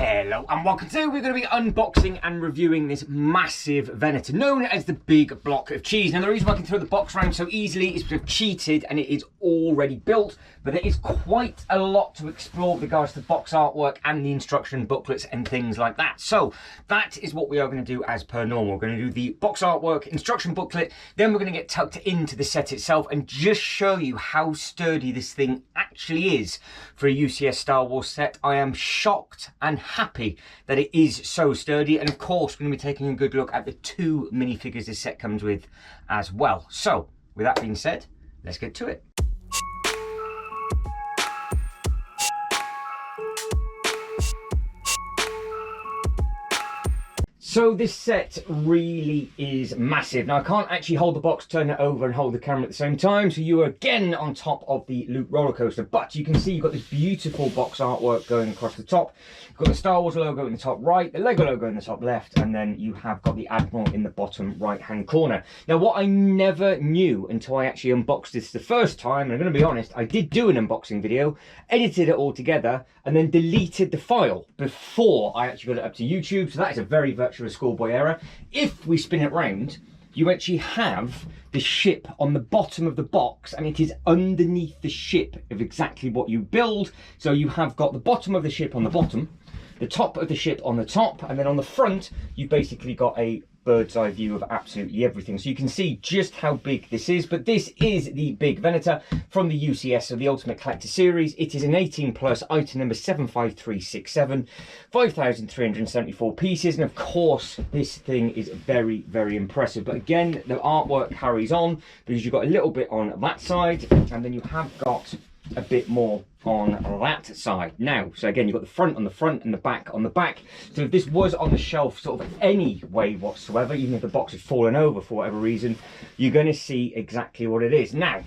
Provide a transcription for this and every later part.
Hello and welcome. Today we're going to be unboxing and reviewing this massive Venator known as the big block of cheese. Now the reason why I can throw the box around so easily is because I've cheated and it is already built, but there is quite a lot to explore with regards to the box artwork and the instruction booklets and things like that. So that is what we are going to do as per normal. We're going to do the box artwork, instruction booklet, then we're going to get tucked into the set itself and just show you how sturdy this thing actually is for a UCS Star Wars set. I am shocked and happy that it is so sturdy, and of course we're going to be taking a good look at the two minifigures this set comes with as well. So with that being said, let's get to it. So this set really is massive. Now I can't actually hold the box, turn it over and hold the camera at the same time, so you are again on top of the loop roller coaster. But you can see you've got this beautiful box artwork going across the top. You've got the Star Wars logo in the top right, the Lego logo in the top left, and then you have got the Admiral in the bottom right hand corner. Now what I never knew until I actually unboxed this the first time, and I'm going to be honest, I did do an unboxing video, edited it all together, and then deleted the file before I actually got it up to YouTube. So that is a very virtual schoolboy error. If we spin it round, you actually have the ship on the bottom of the box, and it is underneath the ship of exactly what you build. So you have got the bottom of the ship on the bottom, the top of the ship on the top, and then on the front you've basically got a bird's eye view of absolutely everything. So you can see just how big this is. But this is the big Venator from the UCS, so the Ultimate Collector Series. It is an 18 plus, item number 75367, 5,374 pieces, and of course this thing is very, very impressive. But again, the artwork carries on because you've got a little bit on that side, and then you have got a bit more on that side. Now, so again, you've got the front on the front and the back on the back. So if this was on the shelf sort of any way whatsoever, even if the box has fallen over for whatever reason, you're going to see exactly what it is. Now,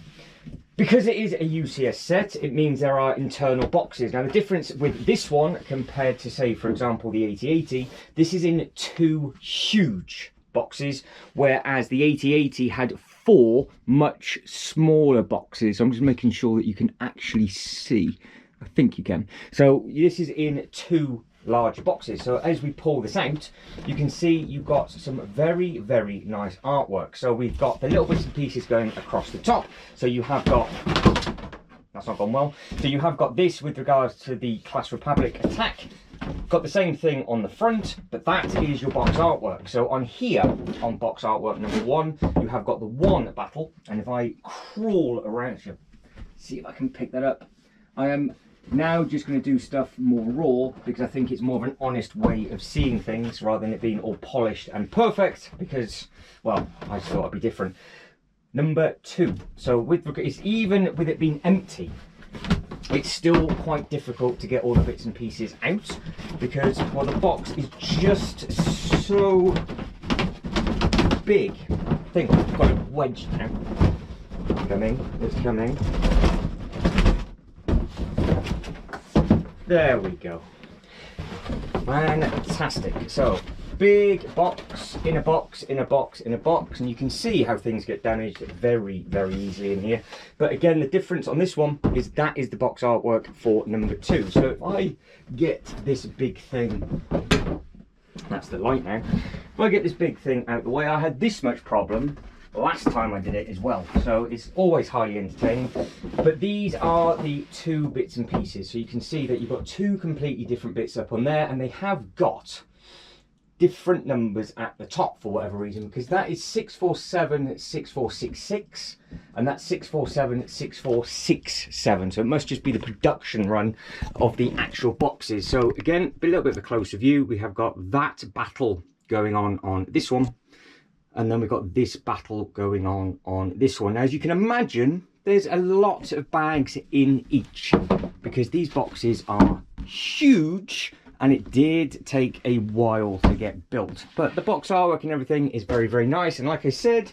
because it is a UCS set, it means there are internal boxes. Now the difference with this one compared to, say, for example, the 8080, this is in two huge boxes, whereas the 8080 had four much smaller boxes. I'm just making sure that you can actually see. I think you can. So this is in two large boxes. So as we pull this out, you can see you've got some very, very nice artwork. So we've got the little bits and pieces going across the top. So you have got, that's not gone well. So you have got this with regards to the Class Republic attack. Got the same thing on the front, but that is your box artwork. So on here, on box artwork number one, you have got the one battle, and if I crawl around, see if I can pick that up. I am now just going to do stuff more raw because I think it's more of an honest way of seeing things rather than it being all polished and perfect, because, well, I just thought it'd be different. Number two, so it's even with it being empty, it's still quite difficult to get all the bits and pieces out because, well, the box is just so big. I think I've got it wedged now. It's coming. There we go. Fantastic. So, big box, in a box, in a box, in a box, and you can see how things get damaged very, very easily in here. But again, the difference on this one is that is the box artwork for number two. So if I get this big thing, that's the light now, if I get this big thing out the way, I had this much problem last time I did it as well, so it's always highly entertaining. But these are the two bits and pieces, so you can see that you've got two completely different bits up on there, and they have got different numbers at the top for whatever reason, because that is 647 6466 and that's 647 6467, so it must just be the production run of the actual boxes. So again, a little bit of a closer view, we have got that battle going on this one, and then we've got this battle going on this one. Now, as you can imagine, there's a lot of bags in each because these boxes are huge, and it did take a while to get built. But the box artwork and everything is very, very nice. And like I said,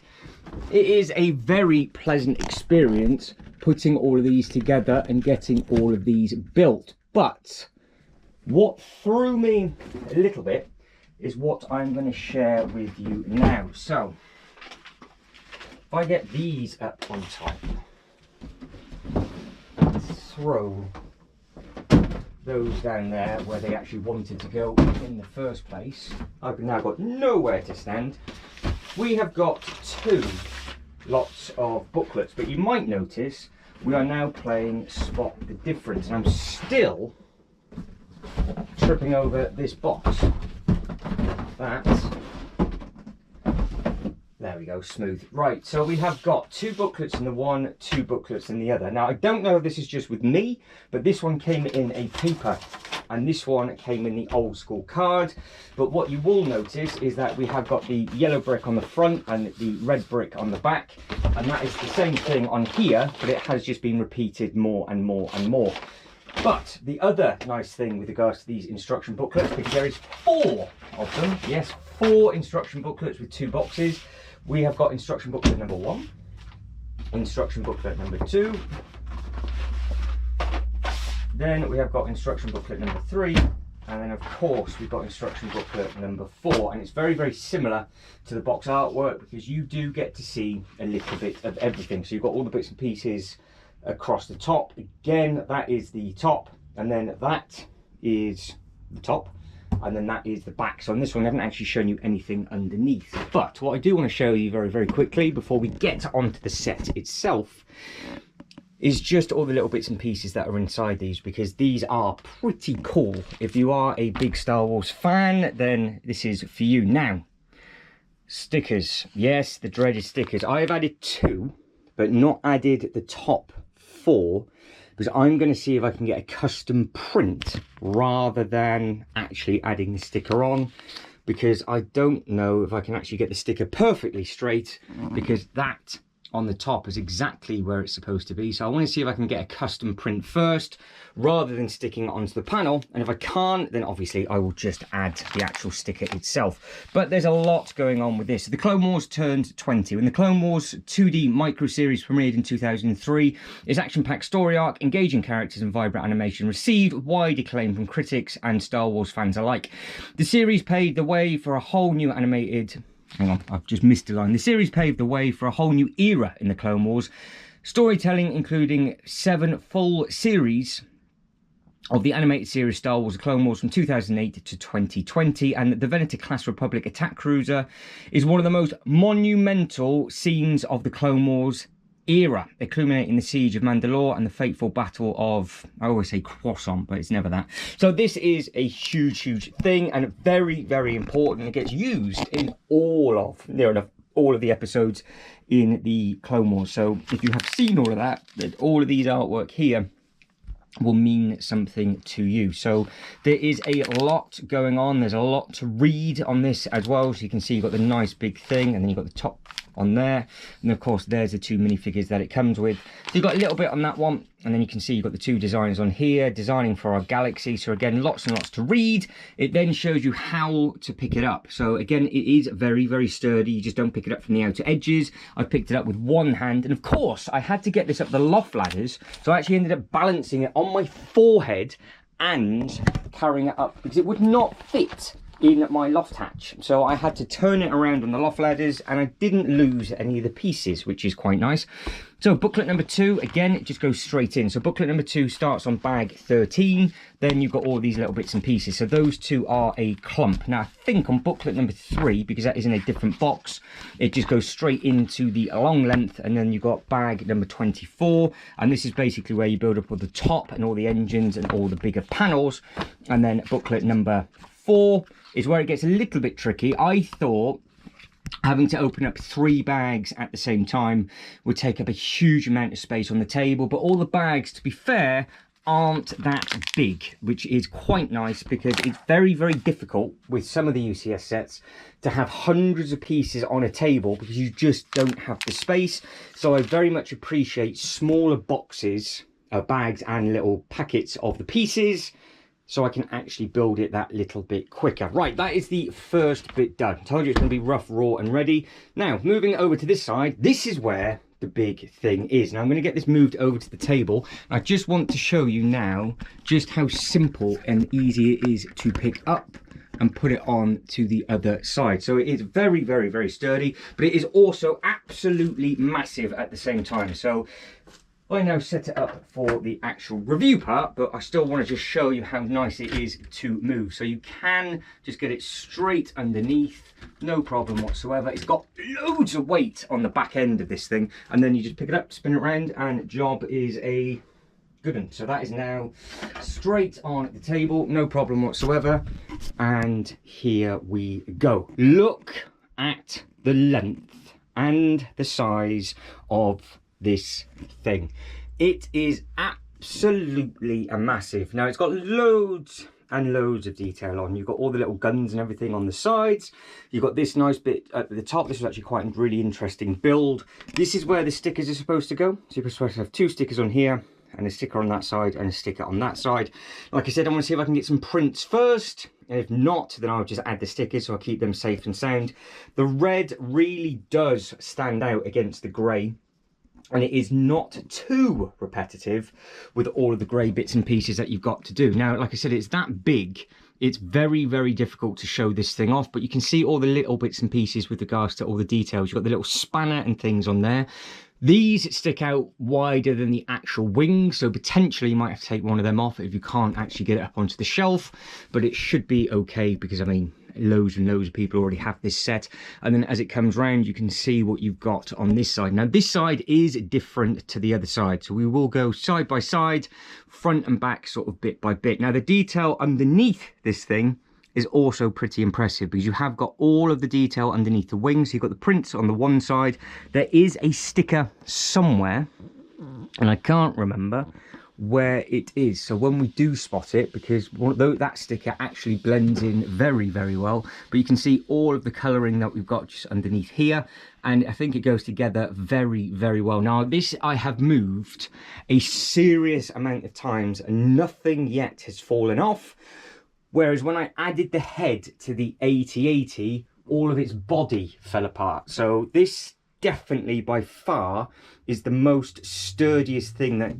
it is a very pleasant experience putting all of these together and getting all of these built. But what threw me a little bit is what I'm going to share with you now. So if I get these up on top and throw those down there where they actually wanted to go in the first place. I've now got nowhere to stand. We have got 2 lots of booklets, but you might notice we are now playing Spot the Difference, and I'm still tripping over this box. There we go, smooth. Right, so we have got 2 booklets in the one, 2 booklets in the other. Now, I don't know if this is just with me, but this one came in a paper and this one came in the old school card. But what you will notice is that we have got the yellow brick on the front and the red brick on the back, and that is the same thing on here, but it has just been repeated more and more and more. But the other nice thing with regards to these instruction booklets, because there is 4 of them, yes, 4 instruction booklets with 2 boxes. We have got instruction booklet number 1, instruction booklet number 2, then we have got instruction booklet number 3, and then of course we've got instruction booklet number 4. And it's very, very similar to the box artwork because you do get to see a little bit of everything. So you've got all the bits and pieces across the top. Again, that is the top, and then that is the top, and then that is the back. So on this one I haven't actually shown you anything underneath, but what I do want to show you very, very quickly before we get onto the set itself is just all the little bits and pieces that are inside these, because these are pretty cool. If you are a big Star Wars fan, then this is for you. Now, stickers. Yes, the dreaded stickers. I have added 2, but not added the top 4, because I'm going to see if I can get a custom print rather than actually adding the sticker on, because I don't know if I can actually get the sticker perfectly straight, because that on the top is exactly where it's supposed to be. So I want to see if I can get a custom print first rather than sticking it onto the panel, and if I can't, then obviously I will just add the actual sticker itself. But there's a lot going on with this. The Clone Wars turned 20. When the Clone Wars 2D micro series premiered in 2003, its action-packed story arc, engaging characters and vibrant animation received wide acclaim from critics and Star Wars fans alike. The series paved the way for a whole new animated... Hang on, I've just missed a line. The series paved the way for a whole new era in the Clone Wars. Storytelling, including 7 full series of the animated series Star Wars The Clone Wars from 2008 to 2020, and the Venator-Class Republic attack cruiser is one of the most monumental scenes of the Clone Wars era, culminating the siege of Mandalore and the fateful battle of, I always say Croissant, but it's never that. So this is a huge, huge thing, and very, very important. It gets used in all of, near enough, all of the episodes in the Clone Wars. So if you have seen all of that, all of these artwork here will mean something to you. So there is a lot going on. There's a lot to read on this as well. So you can see you've got the nice big thing, and then you've got the top on there, and of course there's the 2 minifigures that it comes with. So you've got a little bit on that one, and then you can see you've got the 2 designers on here, designing for our galaxy. So again, lots and lots to read. It then shows you how to pick it up. So again, it is very, very sturdy. You just don't pick it up from the outer edges. I picked it up with one hand, and of course I had to get this up the loft ladders, so I actually ended up balancing it on my forehead and carrying it up because it would not fit in my loft hatch. So I had to turn it around on the loft ladders, and I didn't lose any of the pieces, which is quite nice. So booklet number 2, again, it just goes straight in. So booklet number 2 starts on bag 13. Then you've got all these little bits and pieces. So those 2 are a clump. Now I think on booklet number 3, because that is in a different box, it just goes straight into the long length, and then you've got bag number 24. And this is basically where you build up all the top and all the engines and all the bigger panels. And then booklet number 4 is where it gets a little bit tricky. I thought having to open up 3 bags at the same time would take up a huge amount of space on the table, but all the bags, to be fair, aren't that big, which is quite nice, because it's very, very difficult with some of the UCS sets to have hundreds of pieces on a table because you just don't have the space. So I very much appreciate smaller boxes, bags and little packets of the pieces, so I can actually build it that little bit quicker. Right, that is the first bit done. I told you it's going to be rough, raw and ready. Now, moving over to this side, this is where the big thing is. Now, I'm going to get this moved over to the table. I just want to show you now just how simple and easy it is to pick up and put it on to the other side. So it is very, very, very sturdy, but it is also absolutely massive at the same time. So I now set it up for the actual review part, but I still want to just show you how nice it is to move. So you can just get it straight underneath, no problem whatsoever. It's got loads of weight on the back end of this thing, and then you just pick it up, spin it around, and job is a good one. So that is now straight on the table, no problem whatsoever. And here we go. Look at the length and the size of this thing. It is absolutely a massive. Now it's got loads and loads of detail on. You've got all the little guns and everything on the sides. You've got this nice bit at the top. This is actually quite a really interesting build. This is where the stickers are supposed to go. So you're supposed to have 2 stickers on here, and a sticker on that side, and a sticker on that side. Like I said, I want to see if I can get some prints first. And if not, then I'll just add the stickers so I'll keep them safe and sound. The red really does stand out against the grey, and it is not too repetitive with all of the grey bits and pieces that you've got to do. Now, like I said, it's that big. It's very, very difficult to show this thing off, but you can see all the little bits and pieces with regards to all the details. You've got the little spanner and things on there. These stick out wider than the actual wings, so potentially you might have to take one of them off if you can't actually get it up onto the shelf, but it should be okay because, I mean, loads and loads of people already have this set. And then as it comes round, you can see what you've got on this side. Now this side is different to the other side, so we will go side by side, front and back, sort of bit by bit. Now the detail underneath this thing is also pretty impressive because you have got all of the detail underneath the wings. So you've got the prints on the one side. There is a sticker somewhere, and I can't remember where it is, so when we do spot it, because that sticker actually blends in very, very well, but you can see all of the colouring that we've got just underneath here, and I think it goes together very, very well. Now this I have moved a serious amount of times and nothing yet has fallen off, whereas when I added the head to the 8080, all of its body fell apart. So this definitely by far is the most sturdiest thing that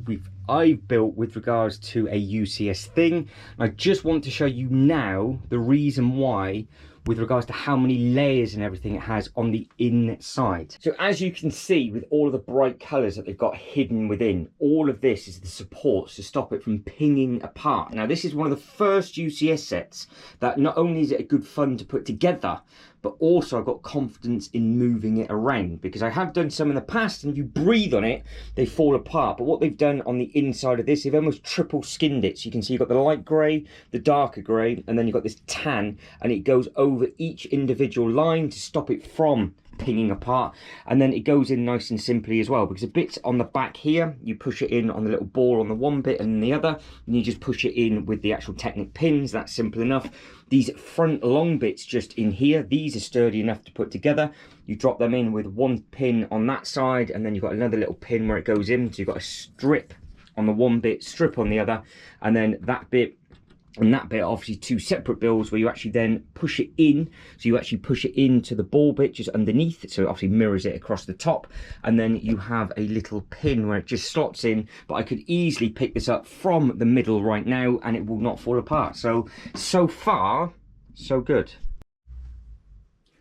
I've built with regards to a UCS thing. I just want to show you now the reason why with regards to how many layers and everything it has on the inside. So as you can see with all of the bright colours that they've got hidden within, all of this is the supports to stop it from pinging apart. Now this is one of the first UCS sets that not only is it good fun to put together, but also I've got confidence in moving it around, because I have done some in the past and if you breathe on it, they fall apart. But what they've done on the inside of this, they've almost triple skinned it. So you can see you've got the light grey, the darker grey, and then you've got this tan, and it goes over each individual line to stop it from pinging apart. And then it goes in nice and simply as well, because the bits on the back here, you push it in on the little ball on the one bit and the other, and you just push it in with the actual Technic pins. That's simple enough. These front long bits just in here, these are sturdy enough to put together. You drop them in with one pin on that side, and then you've got another little pin where it goes in, so you've got a strip on the one bit, strip on the other, and then that bit and that bit, obviously 2 separate builds where you actually then push it in. So you actually push it into the ball bit just underneath, so it obviously mirrors it across the top, and then you have a little pin where it just slots in. But I could easily pick this up from the middle right now and it will not fall apart. So far so good.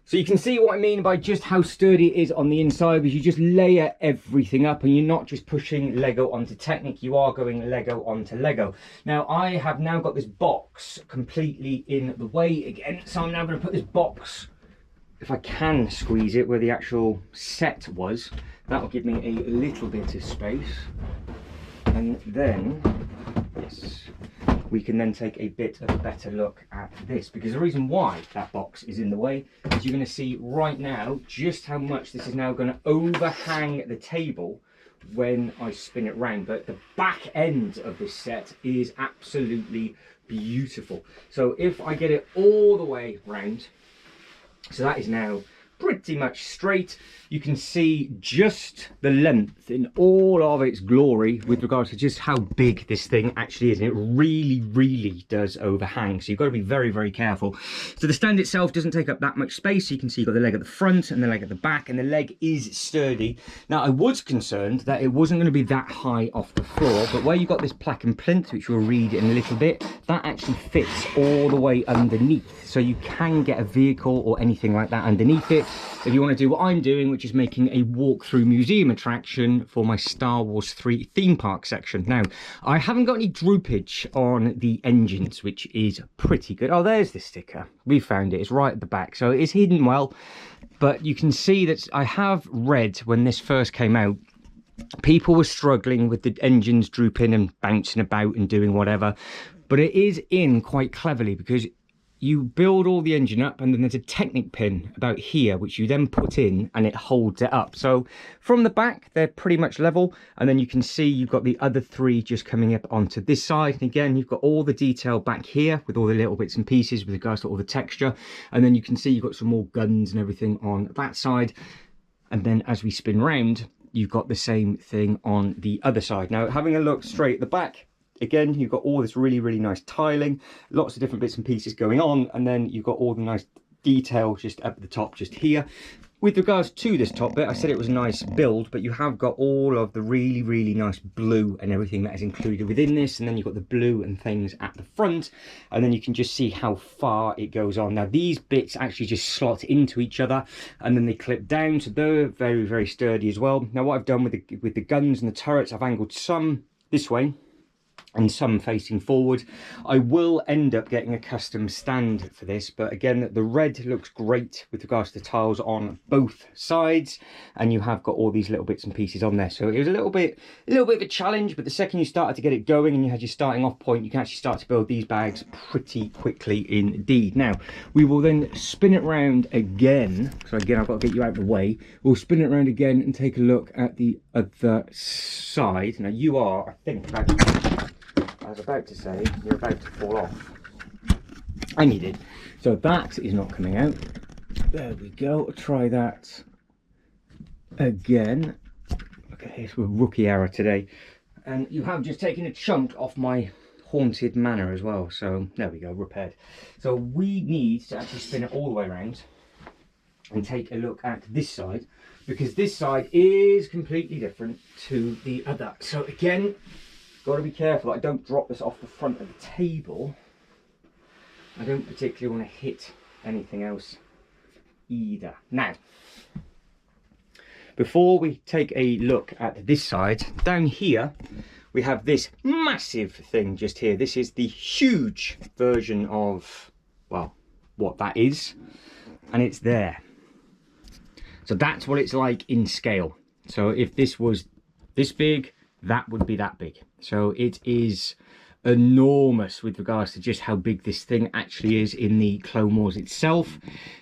So you can see what I mean by just how sturdy it is on the inside, because you just layer everything up and you're not just pushing Lego onto Technic, you are going Lego onto Lego. Now I have now got this box completely in the way again, so I'm now going to put this box, if I can squeeze it where the actual set was, that will give me a little bit of space, and then yes, we can then take a bit of a better look at this, because the reason why that box is in the way is you're going to see right now just how much this is now going to overhang the table when I spin it round. But the back end of this set is absolutely beautiful. So if I get it all the way round, so that is now pretty much straight, you can see just the length in all of its glory with regards to just how big this thing actually is, and it really, really does overhang, so you've got to be very, very careful. So the stand itself doesn't take up that much space, so you can see you've got the leg at the front and the leg at the back, and the leg is sturdy. Now I was concerned that it wasn't going to be that high off the floor, but where you've got this plaque and plinth, which we'll read in a little bit, that actually fits all the way underneath, so you can get a vehicle or anything like that underneath it. if you want to do what I'm doing, which is making a walkthrough museum attraction for my Star Wars 3 theme park section. Now, I haven't got any droopage on the engines, which is pretty good. Oh, there's the sticker. We found it. It's right at the back, so it's hidden well. But you can see that I have read when this first came out, people were struggling with the engines drooping and bouncing about and doing whatever. But it is in quite cleverly, because you build all the engine up and then there's a Technic pin about here which you then put in and it holds it up. So from the back they're pretty much level, and then you can see you've got the other three just coming up onto this side, and again you've got all the detail back here with all the little bits and pieces with regards to all the texture, and then you can see you've got some more guns and everything on that side, and then as we spin round you've got the same thing on the other side. Now, having a look straight at the back, again, you've got all this really, really nice tiling, lots of different bits and pieces going on, and then you've got all the nice detail just up at the top, just here. With regards to this top bit, I said it was a nice build, but you have got all of the really, really nice blue and everything that is included within this, and then you've got the blue and things at the front, and then you can just see how far it goes on. Now, these bits actually just slot into each other, and then they clip down, so they're very, very sturdy as well. Now, what I've done with the guns and the turrets, I've angled some this way and some facing forward. I will end up getting a custom stand for this, but again, the red looks great with regards to the tiles on both sides, and you have got all these little bits and pieces on there. So it was a little bit of a challenge, but the second you started to get it going and you had your starting off point, you can actually start to build these bags pretty quickly indeed. Now, we will then spin it round again. So again, I've got to get you out of the way. We'll spin it round again and take a look at the other side. Now, you are, I think, I was about to say, you're about to fall off. And you did. So that is not coming out. There we go. Try that again. Look at this, we're rookie error today. And you have just taken a chunk off my haunted manor as well. So there we go, repaired. So we need to actually spin it all the way around and take a look at this side, because this side is completely different to the other. So again, got to be careful I don't drop this off the front of the table. I don't particularly want to hit anything else either. Now, before we take a look at this side, down here we have this massive thing just here. This is the huge version of, well, what that is, and it's there. So that's what it's like in scale. So if this was this big, that would be that big. So it is enormous with regards to just how big this thing actually is in the Clone Wars itself.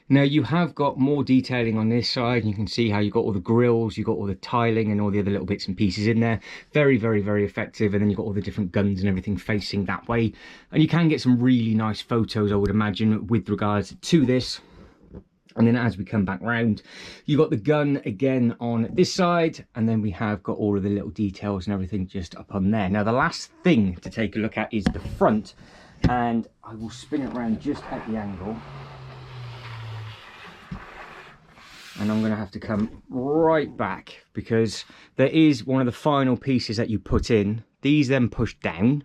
Now, you have got more detailing on this side, and you can see how you've got all the grills, you've got all the tiling and all the other little bits and pieces in there. Very, very, very effective. And then you've got all the different guns and everything facing that way. And you can get some really nice photos, I would imagine, with regards to this. And then as we come back round, you've got the gun again on this side, and then we have got all of the little details and everything just up on there. Now, the last thing to take a look at is the front, and I will spin it around just at the angle. And I'm going to have to come right back, because there is one of the final pieces that you put in. These then push down,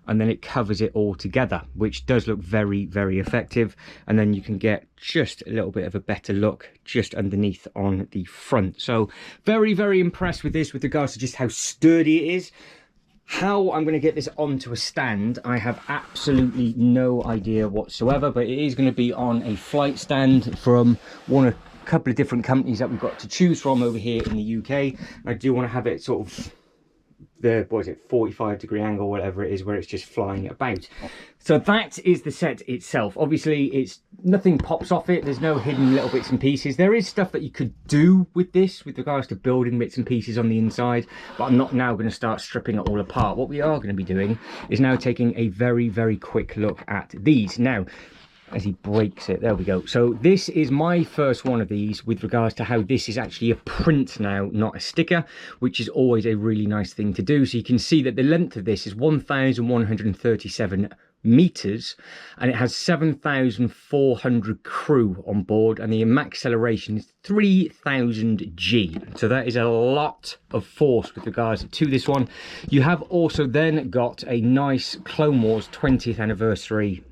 and then it covers it all together, which does look very, very effective. And then you can get just a little bit of a better look just underneath on the front. So very, very impressed with this with regards to just how sturdy it is. How I'm going to get this onto a stand, I have absolutely no idea whatsoever, but it is going to be on a flight stand from a couple of different companies that we've got to choose from over here in the UK. I do want to have it sort of the, what is it, 45-degree angle, whatever it is, where it's just flying about. So that is the set itself. Obviously, it's nothing pops off it. There's no hidden little bits and pieces. There is stuff that you could do with this with regards to building bits and pieces on the inside, but I'm not now going to start stripping it all apart. What we are going to be doing is now taking a very, very quick look at these. Now, as he breaks it, there we go. So this is my first one of these with regards to how this is actually a print now, not a sticker, which is always a really nice thing to do. So you can see that the length of this is 1,137 meters, and it has 7,400 crew on board, and the max acceleration is 3,000 G. So that is a lot of force with regards to this one. You have also then got a nice Clone Wars 20th anniversary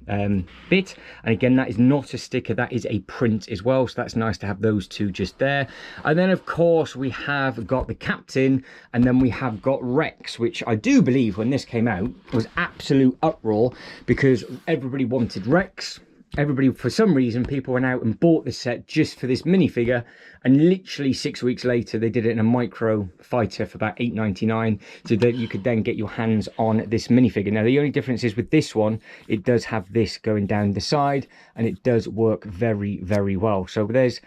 bit, and again, that is not a sticker, that is a print as well, so that's nice to have those two just there. And then of course we have got the captain, and then we have got Rex, which I do believe when this came out was absolute uproar because everybody wanted Rex. Everybody, for some reason, people went out and bought this set just for this minifigure, and literally 6 weeks later they did it in a micro fighter for about $8.99, so that you could then get your hands on this minifigure. Now the only difference is with this one, it does have this going down the side, and it does work very, very well. So there's,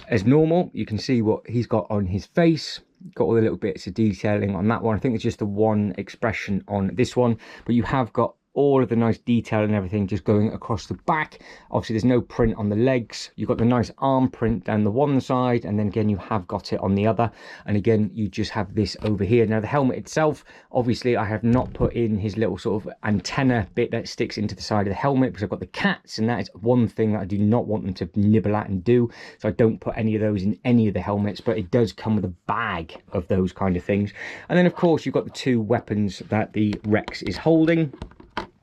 as normal, you can see what he's got on his face. Got all the little bits of detailing on that one. I think it's just the one expression on this one, but you have got all of the nice detail and everything just going across the back. Obviously there's no print on the legs. You've got the nice arm print down the one side, and then again you have got it on the other, and again you just have this over here. Now the helmet itself, obviously I have not put in his little sort of antenna bit that sticks into the side of the helmet, because I've got the cats, and that is one thing that I do not want them to nibble at and do, so I don't put any of those in any of the helmets, but it does come with a bag of those kind of things. And then of course you've got the two weapons that the Rex is holding.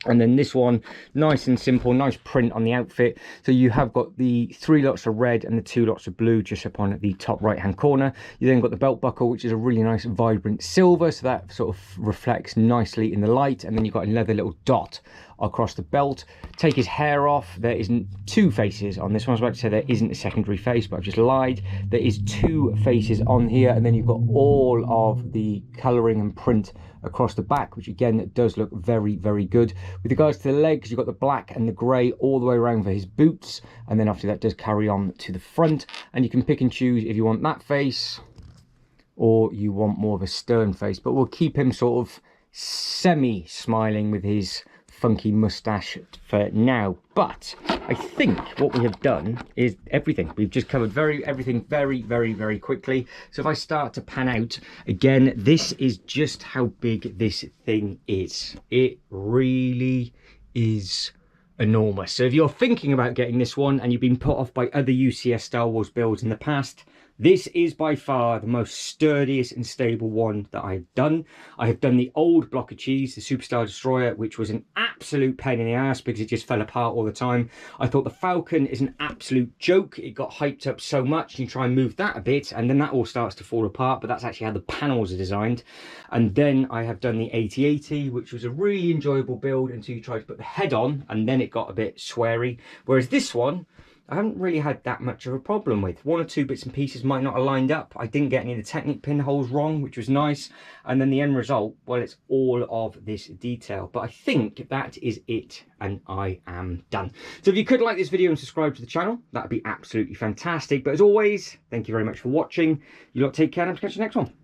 And then this one, nice and simple, nice print on the outfit. So you have got the 3 lots of red and the 2 lots of blue just up on the top right hand corner. You then got the belt buckle, which is a really nice vibrant silver, so that sort of reflects nicely in the light. And then you've got another little dot across the belt. Take his hair off. There isn't 2 faces on this one. I was about to say there isn't a secondary face, but I've just lied. There is 2 faces on here, and then you've got all of the colouring and print across the back, which again does look very, very good. With regards to the legs, you've got the black and the grey all the way around for his boots, and then after that does carry on to the front, and you can pick and choose if you want that face or you want more of a stern face, but we'll keep him sort of semi-smiling with his funky mustache for now. But I think what we have done is everything. We've just covered everything very, very, very quickly. So if I start to pan out again, this is just how big this thing is. It really is enormous. So if you're thinking about getting this one and you've been put off by other UCS Star Wars builds in the past, this is by far the most sturdiest and stable one that I've done. I have done the old block of cheese, the Superstar Destroyer, which was an absolute pain in the ass because it just fell apart all the time. I thought the Falcon is an absolute joke. It got hyped up so much, you try and move that a bit and then that all starts to fall apart, but that's actually how the panels are designed. And then I have done the 8080, which was a really enjoyable build until you tried to put the head on, and then it got a bit sweary. Whereas this one, I haven't really had that much of a problem with. 1 or 2 bits and pieces might not have lined up. I didn't get any of the Technic pinholes wrong, which was nice. And then the end result, well, it's all of this detail. But I think that is it, and I am done. So if you could like this video and subscribe to the channel, that would be absolutely fantastic. But as always, thank you very much for watching. You lot take care, and I'll catch you next one.